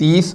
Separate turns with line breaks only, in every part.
30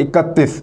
31,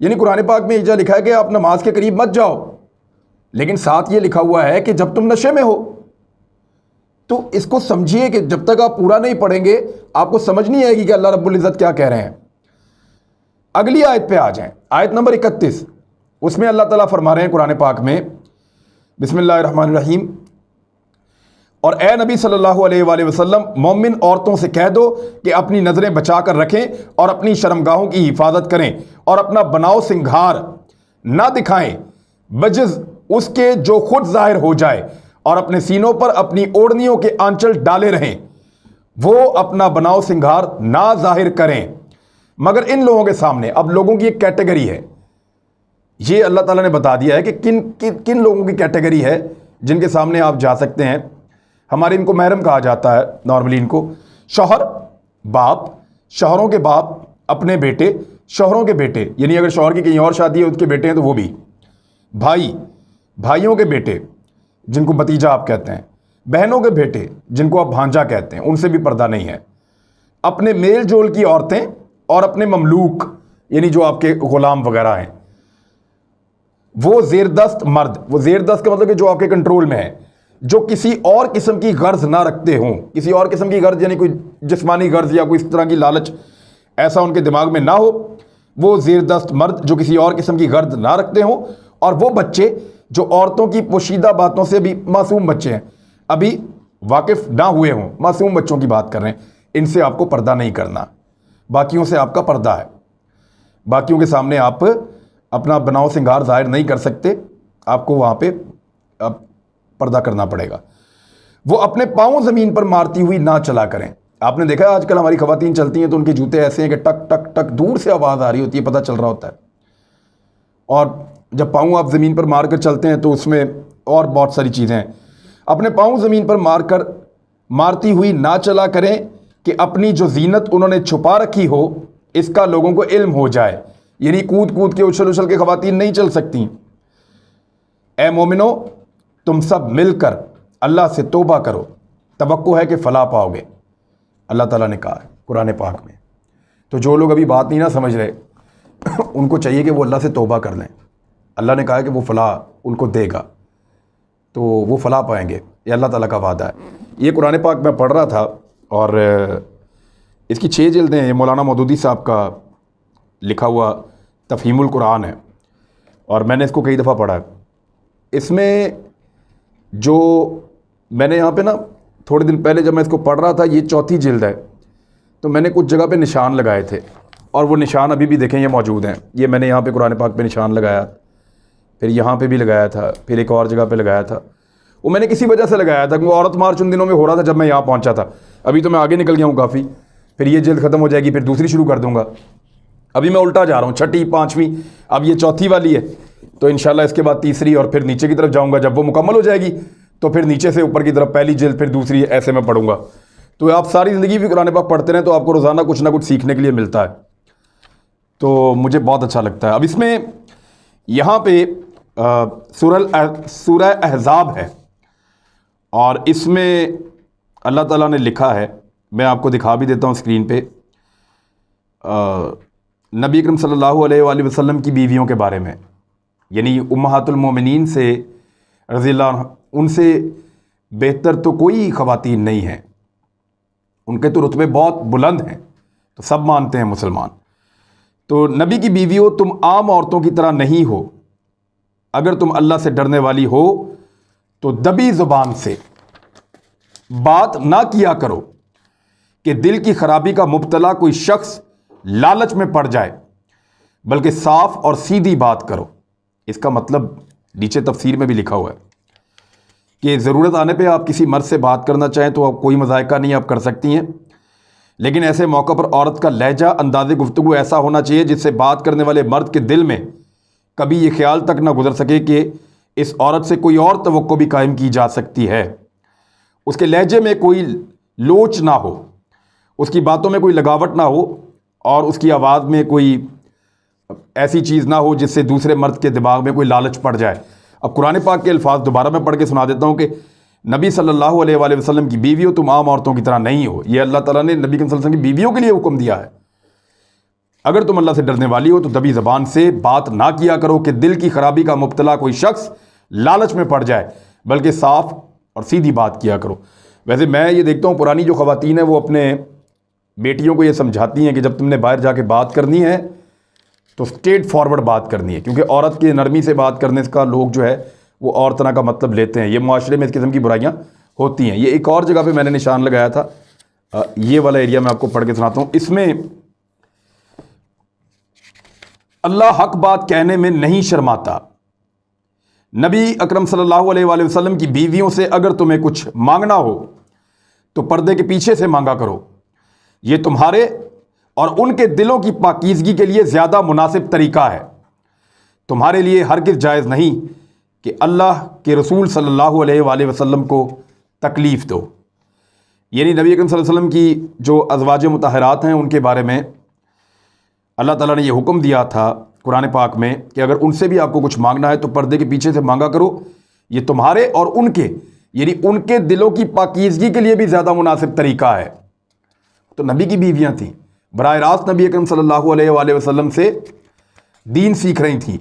یعنی قرآن پاک میں یہ لکھا ہے کہ آپ نماز کے قریب مت جاؤ، لیکن ساتھ یہ لکھا ہوا ہے کہ جب تم نشے میں ہو۔ تو اس کو سمجھیے کہ جب تک آپ پورا نہیں پڑھیں گے آپ کو سمجھ نہیں آئے گی کہ اللہ رب العزت کیا کہہ رہے ہیں۔ اگلی آیت پہ آ جائیں، آیت نمبر 31، اس میں اللہ تعالیٰ فرما رہے ہیں قرآن پاک میں، بسم اللہ الرحمن الرحیم، اور اے نبی صلی اللہ علیہ وآلہ وسلم مومن عورتوں سے کہہ دو کہ اپنی نظریں بچا کر رکھیں اور اپنی شرمگاہوں کی حفاظت کریں اور اپنا بناؤ سنگھار نہ دکھائیں بجز اس کے جو خود ظاہر ہو جائے، اور اپنے سینوں پر اپنی اوڑھنیوں کے آنچل ڈالے رہیں، وہ اپنا بناؤ سنگھار نہ ظاہر کریں مگر ان لوگوں کے سامنے۔ اب لوگوں کی ایک کیٹیگری ہے، یہ اللہ تعالیٰ نے بتا دیا ہے کہ کن لوگوں کی کیٹیگری ہے جن کے سامنے آپ جا سکتے ہیں۔ ہمارے ان کو محرم کہا جاتا ہے نارملی، ان کو شوہر، باپ، شوہروں کے باپ، اپنے بیٹے، شوہروں کے بیٹے، یعنی اگر شوہر کی کہیں اور شادی ہے اس کے بیٹے ہیں تو وہ بھی، بھائی، بھائیوں کے بیٹے جن کو بھتیجا آپ کہتے ہیں، بہنوں کے بیٹے جن کو آپ بھانجا کہتے ہیں، ان سے بھی پردہ نہیں ہے، اپنے میل جول کی عورتیں اور اپنے مملوک یعنی جو آپ کے غلام وغیرہ ہیں، وہ زیر دست مرد، وہ زیر دست کا مطلب کہ جو آپ کے کنٹرول میں ہے، جو کسی اور قسم کی غرض نہ رکھتے ہوں، کسی اور قسم کی غرض یعنی کوئی جسمانی غرض یا کوئی اس طرح کی لالچ ایسا ان کے دماغ میں نہ ہو، وہ زیر دست مرد جو کسی اور قسم کی غرض نہ رکھتے ہوں، اور وہ بچے جو عورتوں کی پوشیدہ باتوں سے بھی معصوم بچے ہیں، ابھی واقف نہ ہوئے ہوں، معصوم بچوں کی بات کر رہے ہیں، ان سے آپ کو پردہ نہیں کرنا، باقیوں سے آپ کا پردہ ہے، باقیوں کے سامنے آپ اپنا بناؤ سنگھار ظاہر نہیں کر سکتے، آپ کو وہاں پہ پردہ کرنا پڑے گا۔ وہ اپنے پاؤں زمین پر مارتی ہوئی نہ چلا کریں۔ آپ نے دیکھا ہے آج کل ہماری خواتین چلتی ہیں تو ان کے جوتے ایسے ہیں کہ ٹک ٹک ٹک دور سے آواز آ رہی ہوتی ہے، پتہ چل رہا ہوتا ہے، اور جب پاؤں آپ زمین پر مار کر چلتے ہیں تو اس میں اور بہت ساری چیزیں ہیں۔ اپنے پاؤں زمین پر مارتی ہوئی نہ چلا کریں کہ اپنی جو زینت انہوں نے چھپا رکھی ہو اس کا لوگوں کو علم ہو جائے، یعنی کود کود کے اچھل اچھل کے خواتین نہیں چل سکتی۔ اے مومنو، تم سب مل کر اللہ سے توبہ کرو، توقع ہے کہ فلاح پاؤ گے، اللہ تعالیٰ نے کہا ہے قرآن پاک میں۔ تو جو لوگ ابھی بات نہیں نہ سمجھ رہے ان کو چاہیے کہ وہ اللہ سے توبہ کر لیں، اللہ نے کہا ہے کہ وہ فلاح ان کو دے گا، تو وہ فلاح پائیں گے، یہ اللہ تعالیٰ کا وعدہ ہے۔ یہ قرآن پاک میں پڑھ رہا تھا اور اس کی 6 جلدیں، یہ مولانا مودودی صاحب کا لکھا ہوا تفہیم القرآن ہے، اور میں نے اس کو کئی دفعہ پڑھا ہے۔ اس میں جو میں نے یہاں پہ نا تھوڑے دن پہلے جب میں اس کو پڑھ رہا تھا، یہ 4تھی جلد ہے، تو میں نے کچھ جگہ پہ نشان لگائے تھے، اور وہ نشان ابھی بھی دیکھیں یہ موجود ہیں۔ یہ میں نے یہاں پہ قرآن پاک پہ نشان لگایا، پھر یہاں پہ بھی لگایا تھا، پھر ایک اور جگہ پہ لگایا تھا۔ وہ میں نے کسی وجہ سے لگایا تھا کہ وہ عورت مارچ ان دنوں میں ہو رہا تھا جب میں یہاں پہنچا تھا، ابھی تو میں آگے نکل گیا ہوں کافی، پھر یہ جلد ختم ہو جائے گی، پھر دوسری شروع کر دوں گا۔ ابھی میں الٹا جا رہا ہوں، 6ٹھی 5ویں، اب یہ 4تھی والی ہے، تو انشاءاللہ اس کے بعد تیسری، اور پھر نیچے کی طرف جاؤں گا، جب وہ مکمل ہو جائے گی تو پھر نیچے سے اوپر کی طرف پہلی جلد، پھر دوسری، ایسے میں پڑھوں گا۔ تو آپ ساری زندگی بھی قرآن پاک پڑھتے رہیں تو آپ کو روزانہ کچھ نہ کچھ سیکھنے کے لیے ملتا ہے، تو مجھے بہت اچھا لگتا ہے۔ اب اس میں یہاں پہ سورہ احزاب ہے، اور اس میں اللہ تعالیٰ نے لکھا ہے، میں آپ کو دکھا بھی دیتا ہوں اسکرین پہ، نبی اکرم صلی اللہ علیہ وآلہ وسلم کی بیویوں کے بارے میں، یعنی امہات المومنین سے رضی اللہ عنہ، ان سے بہتر تو کوئی خواتین نہیں ہیں، ان کے تو رتبے بہت بلند ہیں، تو سب مانتے ہیں مسلمان۔ تو نبی کی بیویوں، تم عام عورتوں کی طرح نہیں ہو، اگر تم اللہ سے ڈرنے والی ہو تو دبی زبان سے بات نہ کیا کرو کہ دل کی خرابی کا مبتلا کوئی شخص لالچ میں پڑ جائے، بلکہ صاف اور سیدھی بات کرو۔ اس کا مطلب نیچے تفسیر میں بھی لکھا ہوا ہے کہ ضرورت آنے پہ آپ کسی مرد سے بات کرنا چاہیں تو آپ کوئی مذائقہ نہیں آپ کر سکتی ہیں، لیکن ایسے موقع پر عورت کا لہجہ، انداز گفتگو ایسا ہونا چاہیے جس سے بات کرنے والے مرد کے دل میں کبھی یہ خیال تک نہ گزر سکے کہ اس عورت سے کوئی اور توقع بھی قائم کی جا سکتی ہے۔ اس کے لہجے میں کوئی لوچ نہ ہو، اس کی باتوں میں کوئی لگاوٹ نہ ہو، اور اس کی آواز میں کوئی ایسی چیز نہ ہو جس سے دوسرے مرد کے دماغ میں کوئی لالچ پڑ جائے۔ اب قرآن پاک کے الفاظ دوبارہ میں پڑھ کے سنا دیتا ہوں کہ نبی صلی اللہ علیہ وآلہ وسلم کی بیویوں، تم عام عورتوں کی طرح نہیں ہو۔ یہ اللہ تعالیٰ نے نبی صلی اللہ علیہ وسلم کی بیویوں کے لیے حکم دیا ہے، اگر تم اللہ سے ڈرنے والی ہو تو دبی زبان سے بات نہ کیا کرو کہ دل کی خرابی کا مبتلا کوئی شخص لالچ میں پڑ جائے، بلکہ صاف اور سیدھی بات کیا کرو۔ ویسے میں یہ دیکھتا ہوں پرانی جو خواتین ہیں وہ اپنے بیٹیوں کو یہ سمجھاتی ہیں کہ جب تم نے باہر جا کے بات کرنی ہے تو اسٹریٹ فارورڈ بات کرنی ہے، کیونکہ عورت کے نرمی سے بات کرنے کا لوگ جو ہے وہ اور طرح کا مطلب لیتے ہیں۔ یہ معاشرے میں اس قسم کی برائیاں ہوتی ہیں۔ یہ ایک اور جگہ پہ میں نے نشان لگایا تھا، یہ والا ایریا میں آپ کو پڑھ کے سناتا ہوں۔ اس میں اللہ حق بات کہنے میں نہیں شرماتا۔ نبی اکرم صلی اللہ علیہ وآلہ وسلم کی بیویوں سے اگر تمہیں کچھ مانگنا ہو تو پردے کے پیچھے سے مانگا کرو، یہ تمہارے اور ان کے دلوں کی پاکیزگی کے لیے زیادہ مناسب طریقہ ہے۔ تمہارے لیے ہرگز جائز نہیں کہ اللہ کے رسول صلی اللہ علیہ وآلہ وسلم کو تکلیف دو۔ یعنی نبی اکرم صلی اللہ علیہ وسلم کی جو ازواج مطہرات ہیں ان کے بارے میں اللہ تعالیٰ نے یہ حکم دیا تھا قرآن پاک میں کہ اگر ان سے بھی آپ کو کچھ مانگنا ہے تو پردے کے پیچھے سے مانگا کرو، یہ تمہارے اور ان کے یعنی ان کے دلوں کی پاکیزگی کے لیے بھی زیادہ مناسب طریقہ ہے۔ تو نبی کی بیویاں تھیں، براہ راست نبی اکرم صلی اللہ علیہ وآلہ وسلم سے دین سیکھ رہی تھیں،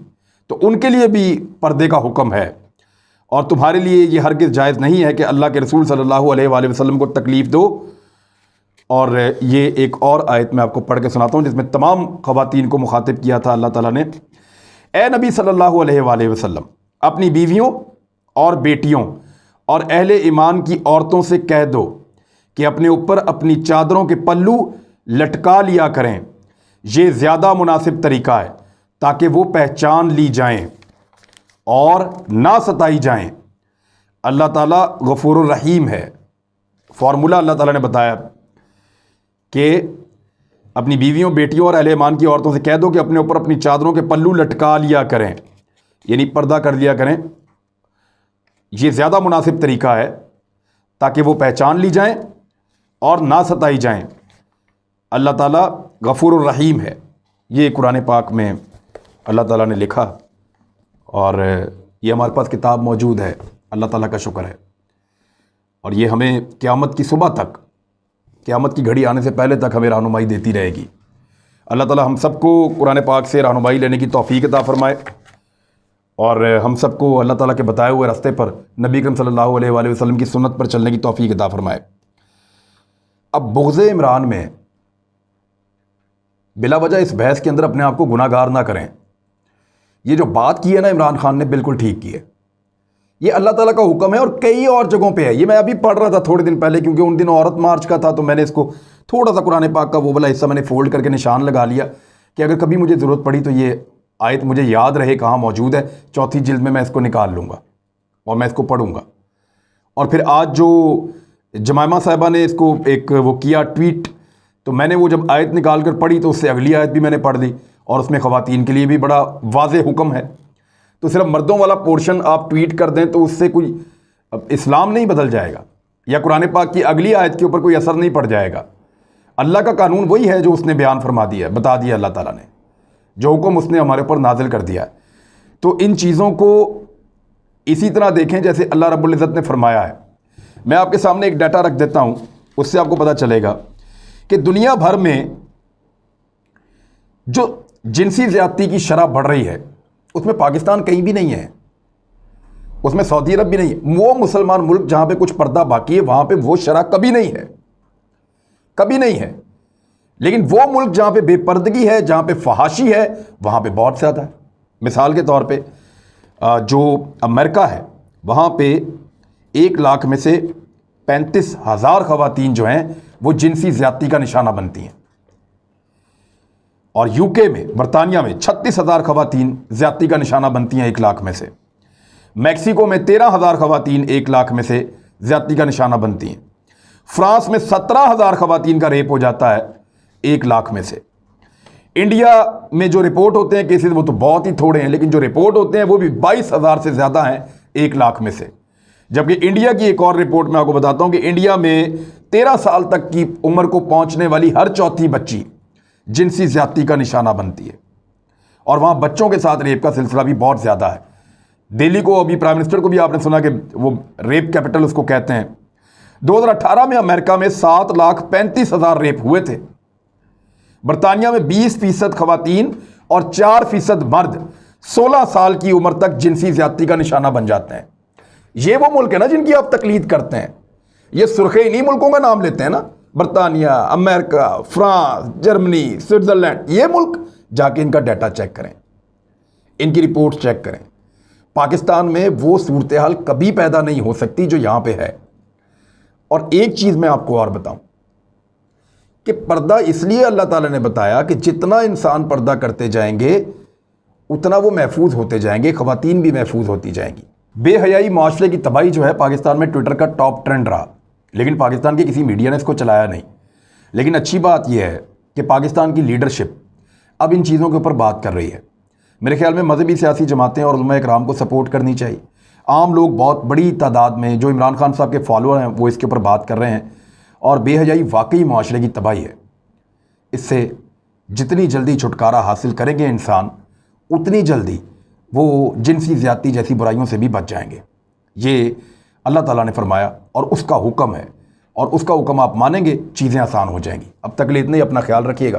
تو ان کے لیے بھی پردے کا حکم ہے۔ اور تمہارے لیے یہ ہرگز جائز نہیں ہے کہ اللہ کے رسول صلی اللہ علیہ وآلہ وسلم کو تکلیف دو۔ اور یہ ایک اور آیت میں آپ کو پڑھ کے سناتا ہوں جس میں تمام خواتین کو مخاطب کیا تھا اللہ تعالیٰ نے۔ اے نبی صلی اللہ علیہ وآلہ وسلم، اپنی بیویوں اور بیٹیوں اور اہل ایمان کی عورتوں سے کہہ دو کہ اپنے اوپر اپنی چادروں کے پلو لٹکا لیا کریں، یہ زیادہ مناسب طریقہ ہے تاکہ وہ پہچان لی جائیں اور نہ ستائی جائیں۔ اللہ تعالیٰ غفور الرحیم ہے۔ فارمولہ اللہ تعالیٰ نے بتایا کہ اپنی بیویوں، بیٹیوں اور اہل ایمان کی عورتوں سے کہہ دو کہ اپنے اوپر اپنی چادروں کے پلو لٹکا لیا کریں، یعنی پردہ کر لیا کریں، یہ زیادہ مناسب طریقہ ہے تاکہ وہ پہچان لی جائیں اور نہ ستائی جائیں۔ اللہ تعالیٰ غفور الرحیم ہے۔ یہ قرآن پاک میں اللہ تعالیٰ نے لکھا اور یہ ہمارے پاس کتاب موجود ہے، اللہ تعالیٰ کا شکر ہے۔ اور یہ ہمیں قیامت کی صبح تک، قیامت کی گھڑی آنے سے پہلے تک ہمیں رہنمائی دیتی رہے گی۔ اللہ تعالیٰ ہم سب کو قرآن پاک سے رہنمائی لینے کی توفیق عطا فرمائے اور ہم سب کو اللہ تعالیٰ کے بتائے ہوئے راستے پر، نبی اکرم صلی اللہ علیہ وآلہ وسلم کی سنت پر چلنے کی توفیق عطا فرمائے۔ اب بغض عمران میں بلا وجہ اس بحث کے اندر اپنے آپ کو گناہ گار نہ کریں۔ یہ جو بات کی ہے نا عمران خان نے، بالکل ٹھیک کی ہے۔ یہ اللہ تعالیٰ کا حکم ہے اور کئی اور جگہوں پہ ہے۔ یہ میں ابھی پڑھ رہا تھا تھوڑے دن پہلے، کیونکہ ان دنوں عورت مارچ کا تھا تو میں نے اس کو تھوڑا سا قرآن پاک کا وہ والا حصہ میں نے فولڈ کر کے نشان لگا لیا کہ اگر کبھی مجھے ضرورت پڑی تو یہ آیت مجھے یاد رہے کہاں موجود ہے۔ 4 جلد میں اس کو نکال لوں گا اور میں اس کو پڑھوں گا۔ اور پھر آج جو جمائمہ صاحبہ نے اس کو ایک وہ کیا ٹویٹ، تو میں نے وہ جب آیت نکال کر پڑھی تو اس سے اگلی آیت بھی میں نے پڑھ دی اور اس میں خواتین کے لیے بھی بڑا واضح حکم ہے۔ تو صرف مردوں والا پورشن آپ ٹویٹ کر دیں تو اس سے کوئی اسلام نہیں بدل جائے گا یا قرآن پاک کی اگلی آیت کے اوپر کوئی اثر نہیں پڑ جائے گا۔ اللہ کا قانون وہی ہے جو اس نے بیان فرما دیا ہے، بتا دیا اللہ تعالیٰ نے، جو حکم اس نے ہمارے اوپر نازل کر دیا ہے۔ تو ان چیزوں کو اسی طرح دیکھیں جیسے اللہ رب العزت نے فرمایا ہے۔ میں آپ کے سامنے ایک ڈیٹا رکھ دیتا ہوں، اس سے آپ کو پتہ چلے گا کہ دنیا بھر میں جو جنسی زیادتی کی شرح بڑھ رہی ہے اس میں پاکستان کہیں بھی نہیں ہے، اس میں سعودی عرب بھی نہیں ہے۔ وہ مسلمان ملک جہاں پہ کچھ پردہ باقی ہے وہاں پہ وہ شرح کبھی نہیں ہے، کبھی نہیں ہے۔ لیکن وہ ملک جہاں پہ بے پردگی ہے، جہاں پہ فحاشی ہے، وہاں پہ بہت زیادہ ہے۔ مثال کے طور پہ جو امریکہ ہے وہاں پہ 1 لاکھ میں سے 35,000 خواتین جو ہیں وہ جنسی زیادتی کا نشانہ بنتی ہیں، اور UK میں، برطانیہ میں 36,000 خواتین زیادتی کا نشانہ بنتی ہیں 1 لاکھ میں سے۔ میکسیکو میں 13,000 خواتین 1 لاکھ میں سے زیادتی کا نشانہ بنتی ہیں۔ فرانس میں 17,000 خواتین کا ریپ ہو جاتا ہے 1 لاکھ میں سے۔ انڈیا میں جو رپورٹ ہوتے ہیں کیسز وہ تو بہت ہی تھوڑے ہیں، لیکن جو رپورٹ ہوتے ہیں وہ بھی 22,000 سے زیادہ ہیں 1 لاکھ میں سے۔ جبکہ انڈیا کی ایک اور رپورٹ میں آپ کو بتاتا ہوں کہ انڈیا میں 13 سال تک کی عمر کو پہنچنے والی ہر 4تھی بچی جنسی زیادتی کا نشانہ بنتی ہے، اور وہاں بچوں کے ساتھ ریپ کا سلسلہ بھی بہت زیادہ ہے۔ دہلی کو ابھی پرائم منسٹر کو بھی آپ نے سنا کہ وہ ریپ کیپٹل اس کو کہتے ہیں۔ 2018 میں امریکہ میں 7,35,000 ریپ ہوئے تھے، برطانیہ میں 20% خواتین اور 4% مرد 16 سال کی عمر تک جنسی زیادتی کا نشانہ بن جاتے ہیں۔ یہ وہ ملک ہے نا جن کی آپ تقلید کرتے ہیں، یہ سرخے انہی ملکوں کا نام لیتے ہیں نا، برطانیہ، امریکہ، فرانس، جرمنی، سوئٹزرلینڈ، یہ ملک جا کے ان کا ڈیٹا چیک کریں، ان کی رپورٹ چیک کریں۔ پاکستان میں وہ صورتحال کبھی پیدا نہیں ہو سکتی جو یہاں پہ ہے۔ اور ایک چیز میں آپ کو اور بتاؤں کہ پردہ اس لیے اللہ تعالیٰ نے بتایا کہ جتنا انسان پردہ کرتے جائیں گے اتنا وہ محفوظ ہوتے جائیں گے، خواتین بھی محفوظ ہوتی جائیں گی۔ بے حیائی معاشرے کی تباہی جو ہے پاکستان میں ٹویٹر کا ٹاپ ٹرینڈ رہا، لیکن پاکستان کے کسی میڈیا نے اس کو چلایا نہیں۔ لیکن اچھی بات یہ ہے کہ پاکستان کی لیڈرشپ اب ان چیزوں کے اوپر بات کر رہی ہے۔ میرے خیال میں مذہبی سیاسی جماعتیں اور علماء اکرام کو سپورٹ کرنی چاہیے۔ عام لوگ بہت بڑی تعداد میں جو عمران خان صاحب کے فالوور ہیں وہ اس کے اوپر بات کر رہے ہیں، اور بے حیائی واقعی معاشرے کی تباہی ہے۔ اس سے جتنی جلدی چھٹکارا حاصل کریں گے انسان، اتنی جلدی وہ جنسی زیادتی جیسی برائیوں سے بھی بچ جائیں گے۔ یہ اللہ تعالیٰ نے فرمایا اور اس کا حکم ہے، اور اس کا حکم آپ مانیں گے چیزیں آسان ہو جائیں گی۔ اب تک کے لیے اتنے ہی، اپنا خیال رکھیے گا،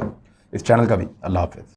اس چینل کا بھی۔ اللہ حافظ۔